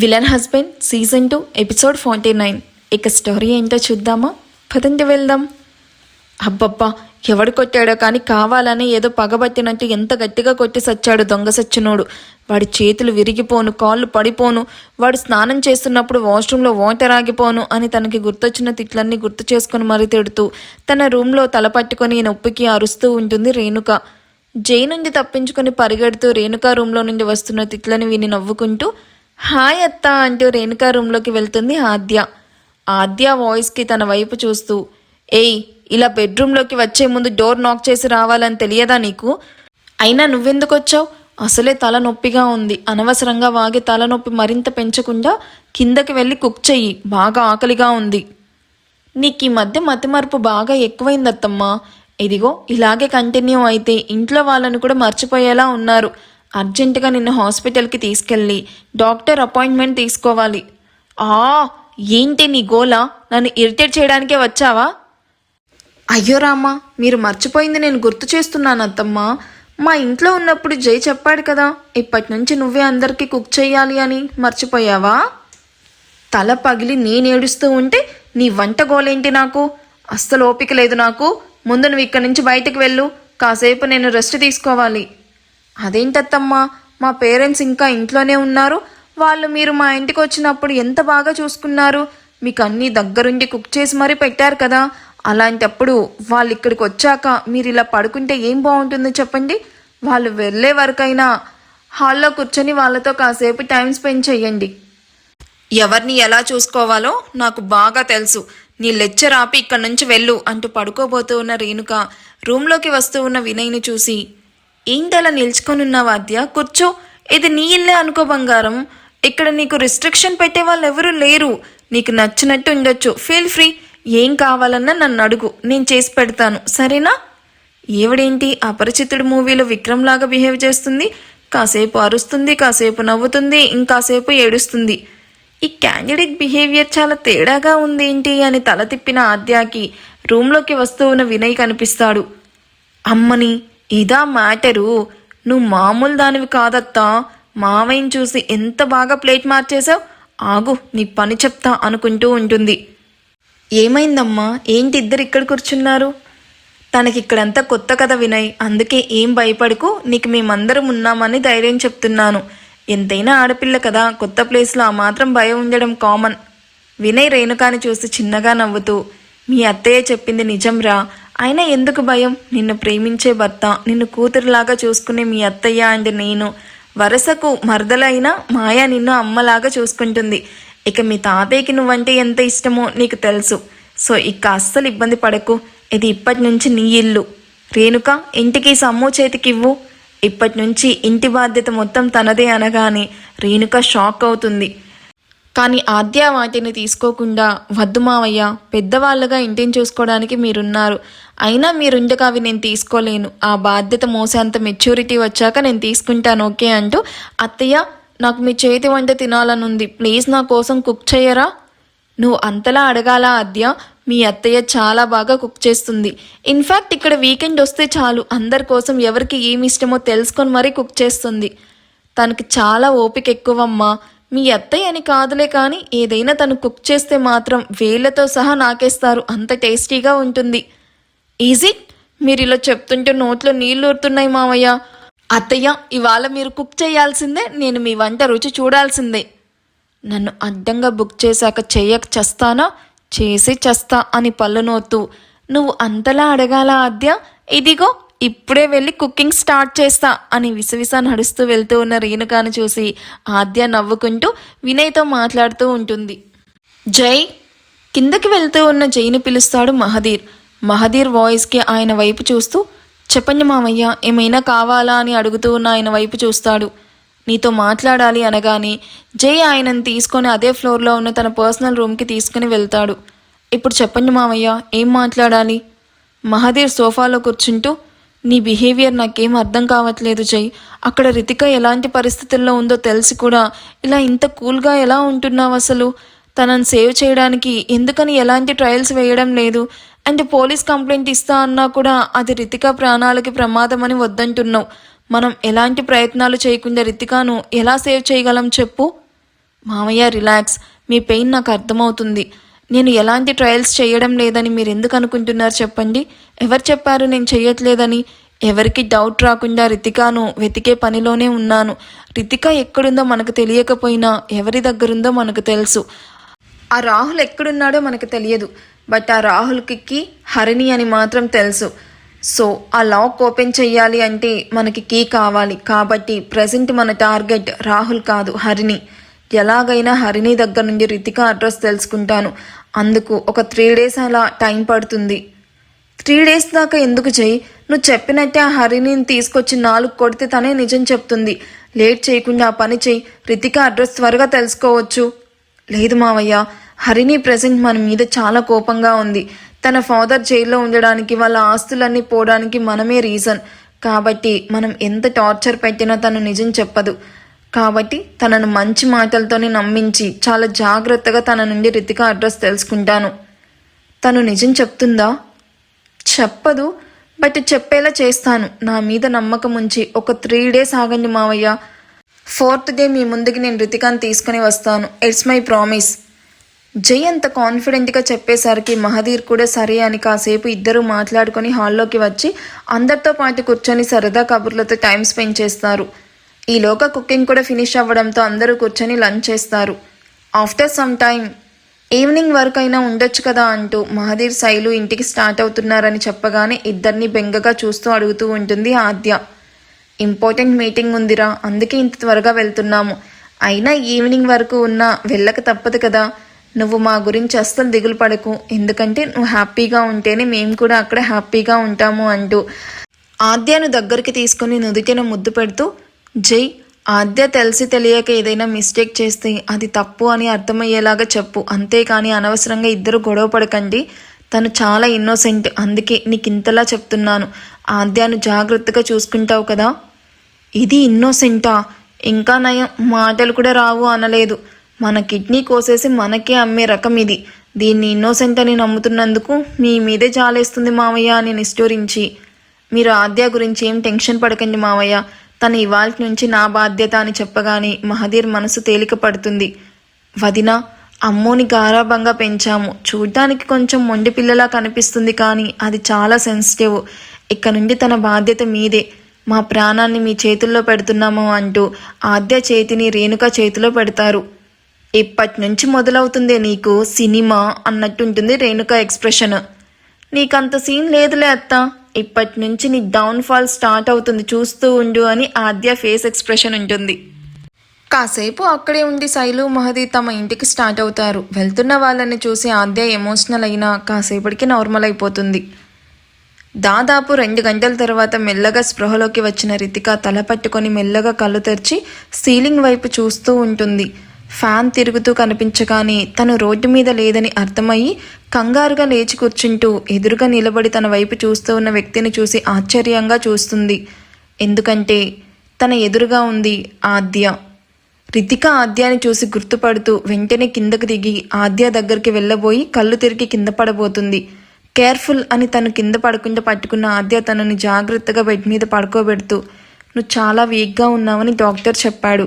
Villain husband season 2 episode 49. ఇక story ఏంటో చూద్దామా? పదండి వెళ్దాం. అబ్బబ్బా, ఎవడు కొట్టాడో కానీ కావాలని ఏదో పగబట్టినట్టు ఎంత గట్టిగా కొట్టి సచ్చాడు దొంగ సచ్చినోడు. వాడి చేతులు విరిగిపోను, కాళ్ళు పడిపోను, వాడు స్నానం చేస్తున్నప్పుడు వాష్రూమ్లో వాటర్ ఆగిపోను అని తనకి గుర్తొచ్చిన తిట్లన్నీ గుర్తు చేసుకుని మరీ తిడుతూ తన రూమ్లో తల పట్టుకొని నొప్పికి అరుస్తూ ఉంటుంది రేణుక. జై నుండి తప్పించుకొని పరిగెడుతూ రేణుక రూమ్లో నుండి వస్తున్న తిట్లని విని నవ్వుకుంటూ హాయ్ అత్త అంటూ రేణుకా రూమ్లోకి వెళ్తుంది ఆద్య. ఆద్య వాయిస్కి తన వైపు చూస్తూ ఏయ్, ఇలా బెడ్రూమ్లోకి వచ్చే ముందు డోర్ నాక్ చేసి రావాలని తెలియదా నీకు? అయినా నువ్వెందుకు వచ్చావు? అసలే తలనొప్పిగా ఉంది. అనవసరంగా వాగి తలనొప్పి మరింత పెంచకుండా కిందకి వెళ్ళి కుక్ చెయ్యి, బాగా ఆకలిగా ఉంది. నీకు ఈ మధ్య మతిమరుపు బాగా ఎక్కువైందత్తమ్మా. ఇదిగో ఇలాగే కంటిన్యూ అయితే ఇంట్లో వాళ్ళని కూడా మర్చిపోయేలా ఉన్నారు. అర్జెంటుగా నిన్ను హాస్పిటల్కి తీసుకెళ్ళి డాక్టర్ అపాయింట్మెంట్ తీసుకోవాలి. ఏంటి నీ గోలా? నన్ను ఇరిటేట్ చేయడానికే వచ్చావా? అయ్యో రామ్మా, మీరు మర్చిపోయింది నేను గుర్తు చేస్తున్నాను అత్తమ్మా. మా ఇంట్లో ఉన్నప్పుడు జై చెప్పాడు కదా, ఇప్పటి నుంచి నువ్వే అందరికీ కుక్ చేయాలి అని. మర్చిపోయావా? తల పగిలి నేనేడుస్తూ ఉంటే నీ వంట గోలేంటి? నాకు అస్సలు ఓపిక లేదు. నాకు ముందు నువ్వు ఇక్కడి నుంచి బయటకు వెళ్ళు. కాసేపు నేను రెస్ట్ తీసుకోవాలి. అదేంటత్తమ్మా, మా పేరెంట్స్ ఇంకా ఇంట్లోనే ఉన్నారు. వాళ్ళు మీరు మా ఇంటికి వచ్చినప్పుడు ఎంత బాగా చూసుకున్నారు. మీకు అన్నీ దగ్గరుండి కుక్ చేసి మరీ పెట్టారు కదా. అలాంటప్పుడు వాళ్ళు ఇక్కడికి వచ్చాక మీరు ఇలా పడుకుంటే ఏం బాగుంటుందో చెప్పండి. వాళ్ళు వెళ్ళే వరకైనా హాల్లో కూర్చొని వాళ్ళతో కాసేపు టైం స్పెండ్ చెయ్యండి. ఎవరిని ఎలా చూసుకోవాలో నాకు బాగా తెలుసు. నీ లెక్చర్ ఆపి ఇక్కడి నుంచి వెళ్ళు అంటూ పడుకోబోతూ ఉన్న రేణుక రూమ్లోకి వస్తూ ఉన్న వినయ్ని చూసి ఏంటలా నిల్చుకొనున్నావా ఆద్య? కూర్చో, ఇది నీ ఇల్లే అనుకో బంగారం. ఇక్కడ నీకు రిస్ట్రిక్షన్ పెట్టే వాళ్ళు ఎవరూ లేరు. నీకు నచ్చినట్టు ఉండొచ్చు, ఫీల్ ఫ్రీ. ఏం కావాలన్నా నన్ను అడుగు, నేను చేసి పెడతాను, సరేనా? ఏవిడేంటి అపరిచితుడు మూవీలో విక్రమ్ లాగా బిహేవ్ చేస్తుంది? కాసేపు అరుస్తుంది, కాసేపు నవ్వుతుంది, ఇంకాసేపు ఏడుస్తుంది. ఈ క్యాండిడేట్ బిహేవియర్ చాలా తేడాగా ఉంది ఏంటి అని తల తిప్పిన ఆద్యాకి రూమ్లోకి వస్తూ ఉన్న వినయ్ కనిపిస్తాడు. అమ్మని, ఇదా మ్యాటరు? నువ్వు మామూలు దానివి కాదత్తా. మావయ్యని చూసి ఎంత బాగా ప్లేట్ మార్చేశావు. ఆగు, నీ పని చెప్తా అనుకుంటూ ఉంటుంది. ఏమైందమ్మా? ఏంటి ఇద్దరు ఇక్కడ కూర్చున్నారు? తనకిక్కడంతా కొత్త కథ వినయ్, అందుకే ఏం భయపడకు. నీకు మేమందరం ఉన్నామని ధైర్యం చెప్తున్నాను. ఎంతైనా ఆడపిల్ల కదా, కొత్త ప్లేస్లో ఆ మాత్రం భయం ఉండడం కామన్. వినయ్ రేణుకాని చూసి చిన్నగా నవ్వుతూ మీ అత్తయ్య చెప్పింది నిజంరా. అయినా ఎందుకు భయం? నిన్ను ప్రేమించే భర్త, నిన్ను కూతురులాగా చూసుకునే మీ అత్తయ్య అండ్ నేను, వరసకు మరదలైన మాయా నిన్ను అమ్మలాగా చూసుకుంటుంది. ఇక మీ తాతయ్యకి నువ్వంటే ఎంత ఇష్టమో నీకు తెలుసు. సో ఇక అస్సలు ఇబ్బంది పడకు. ఇది ఇప్పటి నుంచి నీ ఇల్లు. రేణుక, ఇంటికి సమ్ము చేతికివ్వు. ఇప్పటి నుంచి ఇంటి బాధ్యత మొత్తం తనదే అనగానే రేణుక షాక్ అవుతుంది. కానీ ఆద్య వాటిని తీసుకోకుండా వద్దు మావయ్య, పెద్దవాళ్ళుగా ఇంటిని చూసుకోవడానికి మీరున్నారు. అయినా మీరుండగా అవి నేను తీసుకోలేను. ఆ బాధ్యత మోసేంత మెచ్యూరిటీ వచ్చాక నేను తీసుకుంటాను, ఓకే అంటూ అత్తయ్య, నాకు మీ చేతి వంట తినాలనుంది, ప్లీజ్ నా కోసం కుక్ చేయరా? నువ్వు అంతలా అడగాల ఆద్య? మీ అత్తయ్య చాలా బాగా కుక్ చేస్తుంది. ఇన్ఫ్యాక్ట్ ఇక్కడ వీకెండ్ వస్తే చాలు అందరి కోసం ఎవరికి ఏమి ఇష్టమో తెలుసుకొని మరీ కుక్ చేస్తుంది. తనకి చాలా ఓపిక ఎక్కువమ్మా. మీ అత్తయ్య అని కాదులే కానీ ఏదైనా తను కుక్ చేస్తే మాత్రం వేళ్లతో సహా నాకేస్తారు, అంత టేస్టీగా ఉంటుంది. ఈజీ, మీరు ఇలా చెప్తుంటే నోట్లో నీళ్ళు ఊరుతున్నాయి మావయ్య. అత్తయ్య, ఇవాళ మీరు కుక్ చేయాల్సిందే, నేను మీ వంట రుచి చూడాల్సిందే. నన్ను అడ్డంగా బుక్ చేశాక చెయ్యక చస్తానా? చేసి చస్తా అని పళ్ళు నోతూ నువ్వు అంతలా అడగాల ఆద్య? ఇదిగో ఇప్పుడే వెళ్ళి కుకింగ్ స్టార్ట్ చేస్తా అని విసవిస నడుస్తూ వెళ్తూ ఉన్న రేణుకాను చూసి ఆద్య నవ్వుకుంటూ వినయ్తో మాట్లాడుతూ ఉంటుంది. జై! కిందకి వెళ్తూ ఉన్న జైని పిలుస్తాడు మహదీర్. మహదీర్ వాయిస్కి ఆయన వైపు చూస్తూ చెప్పండి మామయ్య, ఏమైనా కావాలా అని అడుగుతూ ఉన్న ఆయన వైపు చూస్తాడు. నీతో మాట్లాడాలి అనగానే జై ఆయనను తీసుకొని అదే ఫ్లోర్లో ఉన్న తన పర్సనల్ రూమ్కి తీసుకుని వెళ్తాడు. ఇప్పుడు చెప్పండి మామయ్య, ఏం మాట్లాడాలి? మహదీర్ సోఫాలో కూర్చుంటూ నీ బిహేవియర్ నాకేం అర్థం కావట్లేదు జై. అక్కడ రితిక ఎలాంటి పరిస్థితుల్లో ఉందో తెలిసి కూడా ఇలా ఇంత కూల్గా ఎలా ఉంటున్నావు అసలు? తనను సేవ్ చేయడానికి ఎందుకని ఎలాంటి ట్రయల్స్ వేయడం లేదు? అండ్ పోలీస్ కంప్లైంట్ ఇస్తా అన్నా కూడా అది రితిక ప్రాణాలకి ప్రమాదం అని వద్దంటున్నావు. మనం ఎలాంటి ప్రయత్నాలు చేయకుండా రితికాను ఎలా సేవ్ చేయగలం చెప్పు? మామయ్య రిలాక్స్, మీ పెయిన్ నాకు అర్థమవుతుంది. నేను ఎలాంటి ట్రయల్స్ చేయడం లేదని మీరు ఎందుకు అనుకుంటున్నారు చెప్పండి? ఎవరు చెప్పారు నేను చెయ్యట్లేదని? ఎవరికి డౌట్ రాకుండా రితికాను వెతికే పనిలోనే ఉన్నాను. రితిక ఎక్కడుందో మనకు తెలియకపోయినా ఎవరి దగ్గరుందో మనకు తెలుసు. ఆ రాహుల్ ఎక్కడున్నాడో మనకు తెలియదు, బట్ ఆ రాహుల్కి హరిణి అని మాత్రం తెలుసు. సో ఆ లాక్ ఓపెన్ చెయ్యాలి అంటే మనకి కీ కావాలి. కాబట్టి ప్రజెంట్ మన టార్గెట్ రాహుల్ కాదు, హరిణి. ఎలాగైనా హరిణి దగ్గర నుండి రితిక అడ్రస్ తెలుసుకుంటాను. అందుకు ఒక 3 days అలా టైం పడుతుంది. 3 days దాకా ఎందుకు చెయ్యి? నువ్వు చెప్పినట్టే ఆ హరిణిని తీసుకొచ్చి 4 కొడితే తనే నిజం చెప్తుంది. లేట్ చేయకుండా ఆ పని చెయ్యి. రితిక అడ్రస్ త్వరగా తెలుసుకోవచ్చు. లేదు మావయ్య, హరిణి ప్రెజెంట్ మన మీద చాలా కోపంగా ఉంది. తన ఫాదర్ జైల్లో ఉండడానికి, వాళ్ళ ఆస్తులన్నీ పోవడానికి మనమే రీజన్. కాబట్టి మనం ఎంత టార్చర్ పెట్టినా తను నిజం చెప్పదు. కాబట్టి తనను మంచి మాటలతోనే నమ్మించి చాలా జాగ్రత్తగా తన నుండి రితిక అడ్రస్ తెలుసుకుంటాను. తను నిజం చెప్తుందా? చెప్పదు, బట్ చెప్పేలా చేస్తాను. నా మీద నమ్మకం ఉంచి ఒక 3 days ఆగండి మావయ్య. 4th day మీ ముందుకి నేను రితికాని తీసుకుని వస్తాను. It's my promise. జై అంత కాన్ఫిడెంట్గా చెప్పేసరికి మహదీర్ కూడా సరే అని కాసేపు ఇద్దరు మాట్లాడుకొని హాల్లోకి వచ్చి అందరితో పాటు కూర్చొని సరదా కబుర్లతో టైం స్పెండ్ చేస్తారు. ఈలోగా కుకింగ్ కూడా ఫినిష్ అవ్వడంతో అందరూ కూర్చొని లంచ్ చేస్తారు. ఆఫ్టర్ సమ్ టైం ఈవినింగ్ వరకు అయినా ఉండొచ్చు కదా అంటూ మహదీర్ శైలు ఇంటికి స్టార్ట్ అవుతున్నారని చెప్పగానే ఇద్దరిని బెంగగా చూస్తూ అడుగుతూ ఉంటుంది ఆద్య. ఇంపార్టెంట్ మీటింగ్ ఉందిరా, అందుకే ఇంత త్వరగా వెళ్తున్నాము. అయినా ఈవినింగ్ వరకు ఉన్నా వెళ్ళక తప్పదు కదా. నువ్వు మా గురించి అస్సలు దిగులు పడకు, ఎందుకంటే నువ్వు హ్యాపీగా ఉంటేనే మేము కూడా అక్కడ హ్యాపీగా ఉంటాము అంటూ ఆద్యను దగ్గరికి తీసుకుని నుదుటిన ముద్దు పెడుతూ, జై, ఆద్య తెలిసి తెలియక ఏదైనా మిస్టేక్ చేస్తే అది తప్పు అని అర్థమయ్యేలాగా చెప్పు. అంతేకాని అనవసరంగా ఇద్దరు గొడవ పడకండి. తను చాలా ఇన్నోసెంట్, అందుకే నీకు ఇంతలా చెప్తున్నాను. ఆద్యను జాగ్రత్తగా చూసుకుంటావు కదా. ఇది ఇన్నోసెంటా? ఇంకా నయం, మాటలు కూడా రావు అనలేదు. మన కిడ్నీ కోసేసి మనకే అమ్మే రకం ఇది. దీన్ని ఇన్నోసెంట్ అని నమ్ముతున్నందుకు మీ మీదే జాలేస్తుంది మావయ్య అని నిష్ఠూరించి. మీరు ఆద్య గురించి ఏం టెన్షన్ పడకండి మావయ్య, తను ఇవాళ నుంచి నా బాధ్యత అని చెప్పగానే మహదీర్ మనసు తేలిక పడుతుంది. వదిన, అమ్మోని గారాబంగా పెంచాము. చూడ్డానికి కొంచెం మొండి పిల్లలా కనిపిస్తుంది, కానీ అది చాలా సెన్సిటివ్. ఇక నుండి తన బాధ్యత మీదే. మా ప్రాణాన్ని మీ చేతుల్లో పెడుతున్నాము అంటూ ఆద్య చేతిని రేణుక చేతిలో పెడతారు. ఇప్పటి నుంచి మొదలవుతుంది నీకు సినిమా అన్నట్టుంటుంది రేణుక ఎక్స్ప్రెషన్. నీకంత సీన్ లేదులే అత్త, ఇప్పటి నుంచి నీ డౌన్ఫాల్ స్టార్ట్ అవుతుంది, చూస్తూ ఉండు అని ఆద్య ఫేస్ ఎక్స్ప్రెషన్ ఉంటుంది. కాసేపు అక్కడే ఉండి శైలు మహదీ తమ ఇంటికి స్టార్ట్ అవుతారు. వెళ్తున్న వాళ్ళని చూసి ఆద్య ఎమోషనల్ అయినా కాసేపటికి నార్మల్ అయిపోతుంది. దాదాపు 2 గంటల తర్వాత మెల్లగా స్పృహలోకి వచ్చిన రితిక తల పట్టుకొని మెల్లగా కళ్ళు తెరిచి సీలింగ్ వైపు చూస్తూ ఉంటుంది. ఫ్యాన్ తిరుగుతూ కనిపించగానే తను రోడ్డు మీద లేదని అర్థమయ్యి కంగారుగా లేచి కూర్చుంటూ ఎదురుగా నిలబడి తన వైపు చూస్తూ ఉన్న వ్యక్తిని చూసి ఆశ్చర్యంగా చూస్తుంది. ఎందుకంటే తన ఎదురుగా ఉంది ఆద్య. రితిక ఆద్యాని చూసి గుర్తుపడుతూ వెంటనే కిందకు దిగి ఆద్య దగ్గరికి వెళ్ళబోయి కళ్ళు తిరిగి కింద పడబోతుంది. కేర్ఫుల్ అని తను కింద పడకుండా పట్టుకున్న ఆద్య తనని జాగ్రత్తగా బెడ్ మీద పడుకోబెడుతూ, నువ్వు చాలా వీక్గా ఉన్నావని డాక్టర్ చెప్పాడు.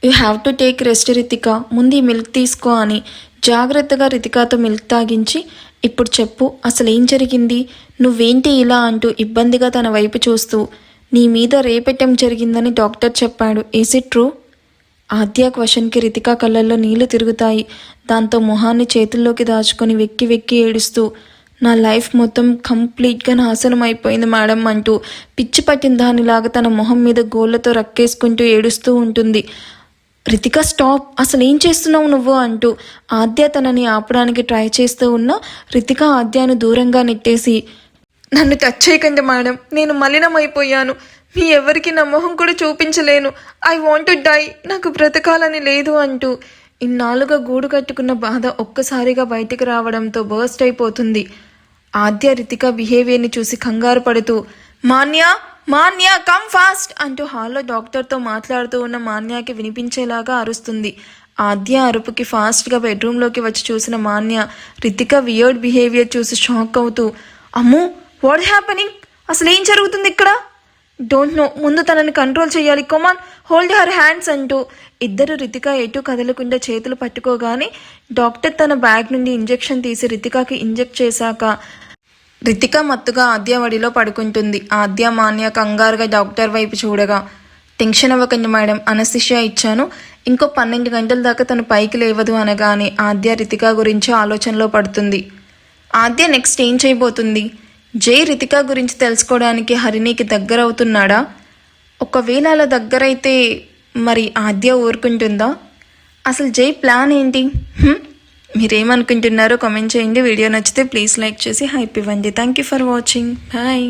You have to take rest Ritika, ముందు ఈ మిల్క్ తీసుకో అని జాగ్రత్తగా రితికాతో మిల్క్ తాగించి, ఇప్పుడు చెప్పు అసలు ఏం జరిగింది, నువ్వేంటి ఇలా అంటూ ఇబ్బందిగా తన వైపు చూస్తూ, నీ మీద రేపెట్టం జరిగిందని డాక్టర్ చెప్పాడు, ఈజ్ ఇట్ ట్రూ? ఆద్య క్వశ్చన్కి రితిక కళ్ళల్లో నీళ్లు తిరుగుతాయి. దాంతో మొహాన్ని చేతుల్లోకి దాచుకొని వెక్కి వెక్కి ఏడుస్తూ, నా లైఫ్ మొత్తం కంప్లీట్గా నాశనం అయిపోయింది మేడం అంటూ పిచ్చి పట్టిన దానిలాగా తన మొహం మీద గోళ్లతో రక్కేసుకుంటూ ఏడుస్తూ ఉంటుంది. రితిక స్టాప్, అసలు ఏం చేస్తున్నావు నువ్వు అంటూ ఆద్య తనని ఆపడానికి ట్రై చేస్తూ ఉన్న రితిక ఆద్యను దూరంగా నెట్టేసి, నన్ను టచ్ చేయకండి మేడం, నేను మలినమైపోయాను, మీ ఎవరికి నా మొహం కూడా చూపించలేను, ఐ వాంట్ టు డై, నాకు బ్రతకాలని లేదు అంటూ ఇన్నాళ్ళుగా గూడు కట్టుకున్న బాధ ఒక్కసారిగా బయటికి రావడంతో బర్స్ట్ అయిపోతుంది. ఆద్య రితిక బిహేవియర్ని చూసి కంగారు పడుతూ, మాన్యా మాన్యా కమ్ ఫాస్ట్ అంటూ హాల్లో డాక్టర్తో మాట్లాడుతూ ఉన్న మాన్యాకి వినిపించేలాగా అరుస్తుంది. ఆద్య అరుపుకి ఫాస్ట్గా బెడ్రూమ్లోకి వచ్చి చూసిన మాన్య రితిక వియర్డ్ బిహేవియర్ చూసి షాక్ అవుతూ, అమ్మో వాట్ హ్యాపెనింగ్, అసలు ఏం జరుగుతుంది ఇక్కడ? డోంట్ నో, ముందు తనని కంట్రోల్ చేయాలి, కొమాన్ హోల్డ్ హర్ హ్యాండ్స్ అంటూ ఇద్దరు రితిక ఎటు కదలకుండా చేతులు పట్టుకోగానే డాక్టర్ తన బ్యాగ్ నుండి ఇంజెక్షన్ తీసి రితికాకి ఇంజెక్ట్ చేశాక రితిక మత్తుగా ఆద్య వడిలో పడుకుంటుంది. ఆద్య మాన్య కంగారుగా డాక్టర్ వైపు చూడగా, టెన్షన్ అవ్వకండి మేడం, అనస్థిషియా ఇచ్చాను, ఇంకో 12 గంటల దాకా తను పైకి లేవదు అనగానే ఆద్య రితిక గురించి ఆలోచనలో పడుతుంది. ఆద్య నెక్స్ట్ ఏం చేయబోతుంది? జై రితిక గురించి తెలుసుకోవడానికి హరిణికి దగ్గర అవుతున్నాడా? ఒకవేళ అలా దగ్గరైతే మరి ఆద్య ఊరుకుంటుందా? అసలు జై ప్లాన్ ఏంటి? మీరేమనుకుంటున్నారో కామెంట్ చేయండి. వీడియో నచ్చితే ప్లీజ్ లైక్ చేసి హైప్ ఇవ్వండి. Thank you for watching. Bye.